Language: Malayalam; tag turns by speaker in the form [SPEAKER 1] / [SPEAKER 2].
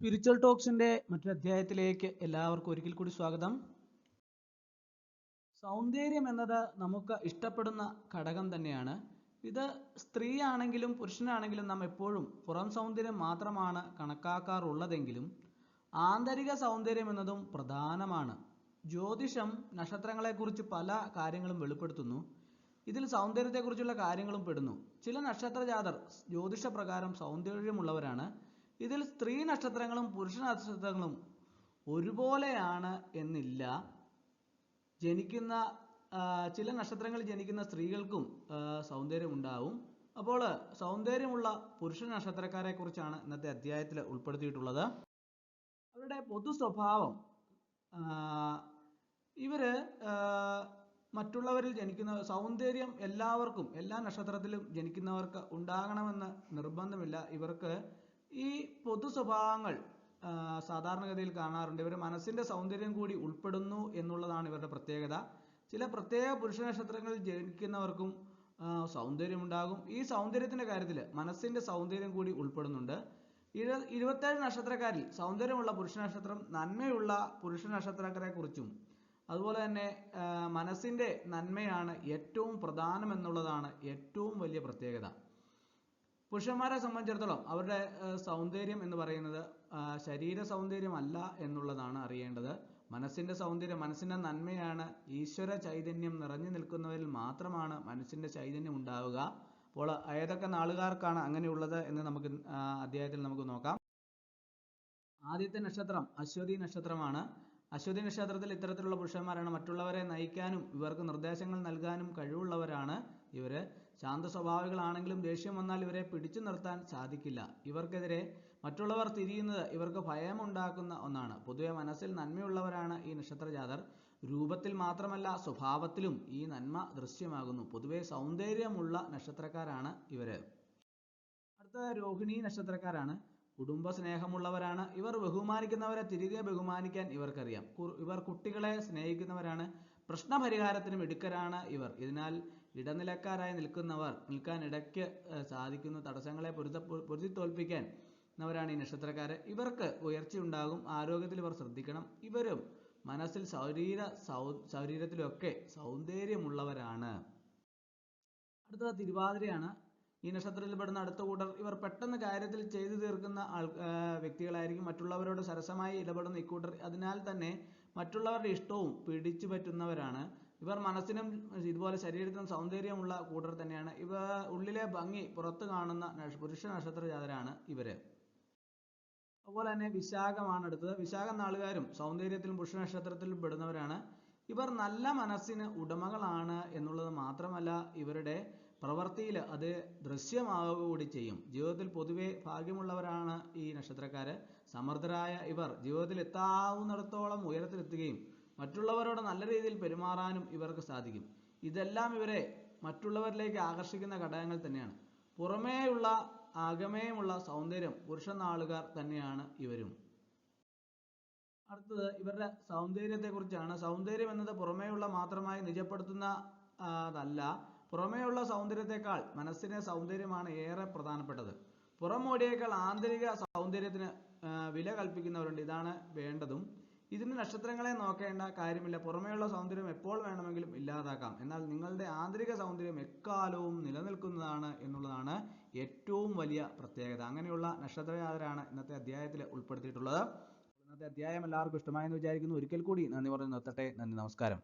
[SPEAKER 1] സ്പിരിച്വൽ ടോക്സിന്റെ മറ്റൊരു അധ്യായത്തിലേക്ക് എല്ലാവർക്കും ഒരിക്കൽ കൂടി സ്വാഗതം. സൗന്ദര്യം എന്നത് നമുക്ക് ഇഷ്ടപ്പെടുന്ന ഘടകം തന്നെയാണ്. ഇത് സ്ത്രീയാണെങ്കിലും പുരുഷനാണെങ്കിലും നാം എപ്പോഴും പുറം സൗന്ദര്യം മാത്രമാണ് കണക്കാക്കാറുള്ളതെങ്കിലും ആന്തരിക സൗന്ദര്യം എന്നതും പ്രധാനമാണ്. ജ്യോതിഷം നക്ഷത്രങ്ങളെക്കുറിച്ച് പല കാര്യങ്ങളും വെളിപ്പെടുത്തുന്നു. ഇതിൽ സൗന്ദര്യത്തെക്കുറിച്ചുള്ള കാര്യങ്ങളും പെടുന്നു. ചില നക്ഷത്രജാതർ ജ്യോതിഷപ്രകാരം സൗന്ദര്യമുള്ളവരാണ്. ഇതിൽ സ്ത്രീ നക്ഷത്രങ്ങളും പുരുഷ നക്ഷത്രങ്ങളും ഒരുപോലെയാണ് എന്നില്ല. ചില നക്ഷത്രങ്ങളിൽ ജനിക്കുന്ന സ്ത്രീകൾക്കും സൗന്ദര്യം ഉണ്ടാവും. അപ്പോൾ സൗന്ദര്യമുള്ള പുരുഷ നക്ഷത്രക്കാരെ കുറിച്ചാണ് ഇന്നത്തെ അധ്യായത്തിൽ ഉൾപ്പെടുത്തിയിട്ടുള്ളത്. അവരുടെ പൊതു സ്വഭാവം, ഇവര് മറ്റുള്ളവരിൽ ജനിക്കുന്ന സൗന്ദര്യം എല്ലാവർക്കും എല്ലാ നക്ഷത്രത്തിലും ജനിക്കുന്നവർക്ക് ഉണ്ടാകണമെന്ന് നിർബന്ധമില്ല. ഇവർക്ക് ഈ പൊതു സ്വഭാവങ്ങൾ സാധാരണഗതിയിൽ കാണാറുണ്ട്. ഇവർ മനസ്സിന്റെ സൗന്ദര്യം കൂടി ഉൾപ്പെടുന്നു എന്നുള്ളതാണ് ഇവരുടെ പ്രത്യേകത. ചില പ്രത്യേക പുരുഷ നക്ഷത്രങ്ങളിൽ ജനിക്കുന്നവർക്കും സൗന്ദര്യമുണ്ടാകും. ഈ സൗന്ദര്യത്തിന്റെ കാര്യത്തിൽ മനസ്സിന്റെ സൗന്ദര്യം കൂടി ഉൾപ്പെടുന്നുണ്ട്. 27 നക്ഷത്രക്കാരിൽ സൗന്ദര്യമുള്ള പുരുഷ നക്ഷത്രം നന്മയുള്ള പുരുഷ നക്ഷത്രക്കാരെ കുറിച്ചും അതുപോലെ തന്നെ മനസ്സിന്റെ നന്മയാണ് ഏറ്റവും പ്രധാനം എന്നുള്ളതാണ് ഏറ്റവും വലിയ പ്രത്യേകത. പുരുഷന്മാരെ സംബന്ധിച്ചിടത്തോളം അവരുടെ സൗന്ദര്യം എന്ന് പറയുന്നത് ശരീര സൗന്ദര്യമല്ല എന്നുള്ളതാണ് അറിയേണ്ടത്. മനസ്സിന്റെ സൗന്ദര്യം, മനസ്സിന്റെ നന്മയാണ്. ഈശ്വര ചൈതന്യം നിറഞ്ഞു നിൽക്കുന്നവരിൽ മാത്രമാണ് മനസ്സിന്റെ ചൈതന്യം ഉണ്ടാവുക. അപ്പോൾ ഏതൊക്കെ നാളുകാർക്കാണ് അങ്ങനെയുള്ളത് എന്ന് നമുക്ക് അധ്യായത്തിൽ നമുക്ക് നോക്കാം. ആദ്യത്തെ നക്ഷത്രം അശ്വതി നക്ഷത്രമാണ്. അശ്വതി നക്ഷത്രത്തിൽ ഇത്തരത്തിലുള്ള പുരുഷന്മാരാണ്. മറ്റുള്ളവരെ നയിക്കാനും ഇവർക്ക് നിർദ്ദേശങ്ങൾ നൽകാനും കഴിവുള്ളവരാണ് ഇവര്. ശാന്ത സ്വഭാവികളാണെങ്കിലും ദേഷ്യം വന്നാൽ ഇവരെ പിടിച്ചു നിർത്താൻ സാധിക്കില്ല. ഇവർക്കെതിരെ മറ്റുള്ളവർ തിരിയുന്നത് ഇവർക്ക് ഭയമുണ്ടാക്കുന്ന ഒന്നാണ്. പൊതുവെ മനസ്സിൽ നന്മയുള്ളവരാണ് ഈ നക്ഷത്രജാതർ. രൂപത്തിൽ മാത്രമല്ല സ്വഭാവത്തിലും ഈ നന്മ ദൃശ്യമാകുന്നു. പൊതുവെ സൗന്ദര്യമുള്ള നക്ഷത്രക്കാരാണ് ഇവര്. അടുത്ത രോഹിണി നക്ഷത്രക്കാരാണ്. കുടുംബ സ്നേഹമുള്ളവരാണ്. ഇവർ ബഹുമാനിക്കുന്നവരെ തിരികെ ബഹുമാനിക്കാൻ ഇവർക്കറിയാം. ഇവർ കുട്ടികളെ സ്നേഹിക്കുന്നവരാണ്. പ്രശ്നപരിഹാരത്തിന് മിടുക്കരാണ് ഇവർ. ഇതിനാൽ ഇടനിലക്കാരായി നിൽക്കാൻ ഇടയ്ക്ക് സാധിക്കുന്നു. തടസ്സങ്ങളെ പൊരുതി തോൽപ്പിക്കുന്നവരാണ് ഈ നക്ഷത്രക്കാര്. ഇവർക്ക് ഉയർച്ചയുണ്ടാകും. ആരോഗ്യത്തിൽ ഇവർ ശ്രദ്ധിക്കണം. ഇവരും മനസ്സിൽ ശരീരത്തിലൊക്കെ സൗന്ദര്യമുള്ളവരാണ്. അടുത്തത് തിരുവാതിരയാണ്. ഈ നക്ഷത്രത്തിൽപ്പെടുന്ന അടുത്ത കൂട്ടർ ഇവർ പെട്ടെന്ന് കാര്യത്തിൽ ചെയ്തു തീർക്കുന്ന വ്യക്തികളായിരിക്കും. മറ്റുള്ളവരോട് സരസമായി ഇടപെടുന്ന ഇക്കൂട്ടർ അതിനാൽ തന്നെ മറ്റുള്ളവരുടെ ഇഷ്ടവും പിടിച്ചു പറ്റുന്നവരാണ്. ഇവർ മനസ്സിനും ഇതുപോലെ ശരീരത്തിനും സൗന്ദര്യമുള്ള കൂട്ടർ തന്നെയാണ്. ഇവ ഉള്ളിലെ ഭംഗി പുറത്തു കാണുന്ന പുരുഷ നക്ഷത്രജാതരാണ് ഇവര്. അതുപോലെ തന്നെ വിശാഖമാണ് അടുത്തത്. വിശാഖ നാളുകാരും സൗന്ദര്യത്തിലും പുരുഷ നക്ഷത്രത്തിലും പെടുന്നവരാണ്. ഇവർ നല്ല മനസ്സിന് ഉടമകളാണ് എന്നുള്ളത് മാത്രമല്ല ഇവരുടെ പ്രവൃത്തിയിൽ അത് ദൃശ്യമാവുക കൂടി ചെയ്യും. ജീവിതത്തിൽ പൊതുവെ ഭാഗ്യമുള്ളവരാണ് ഈ നക്ഷത്രക്കാര്. സമർത്ഥരായ ഇവർ ജീവിതത്തിൽ എത്താവുന്നിടത്തോളം ഉയരത്തിലെത്തുകയും മറ്റുള്ളവരോട് നല്ല രീതിയിൽ പെരുമാറാനും ഇവർക്ക് സാധിക്കും. ഇതെല്ലാം ഇവരെ മറ്റുള്ളവരിലേക്ക് ആകർഷിക്കുന്ന ഘടകങ്ങൾ തന്നെയാണ്. പുറമേയുള്ള അകമേയുമുള്ള സൗന്ദര്യം പുരുഷ നാളുകാർ തന്നെയാണ് ഇവരും. അടുത്തത് ഇവരുടെ സൗന്ദര്യത്തെ കുറിച്ചാണ്. സൗന്ദര്യം എന്നത് പുറമേയുള്ള മാത്രമായി നിജപ്പെടുത്തുന്ന അതല്ല. പുറമേയുള്ള സൗന്ദര്യത്തെക്കാൾ മനസ്സിന്റെ സൗന്ദര്യമാണ് ഏറെ പ്രധാനപ്പെട്ടത്. പുറമോടിയേക്കാൾ ആന്തരിക സൗന്ദര്യത്തിന് വില കൽപ്പിക്കുന്നവരുണ്ട്. ഇതാണ് വേണ്ടതും. ഇതിന് നക്ഷത്രങ്ങളെ നോക്കേണ്ട കാര്യമില്ല. പുറമേയുള്ള സൗന്ദര്യം എപ്പോൾ വേണമെങ്കിലും ഇല്ലാതാക്കാം. എന്നാൽ നിങ്ങളുടെ ആന്തരിക സൗന്ദര്യം എക്കാലവും നിലനിൽക്കുന്നതാണ് എന്നുള്ളതാണ് ഏറ്റവും വലിയ പ്രത്യേകത. അങ്ങനെയുള്ള നക്ഷത്രജാതരാണ് ഇന്നത്തെ അധ്യായത്തിൽ ഉൾപ്പെടുത്തിയിട്ടുള്ളത്. ഇന്നത്തെ അധ്യായം എല്ലാവർക്കും ഇഷ്ടമായെന്ന് വിചാരിക്കുന്നു. ഒരിക്കൽ കൂടി നന്ദി പറഞ്ഞു നിർത്തട്ടെ. നന്ദി, നമസ്കാരം.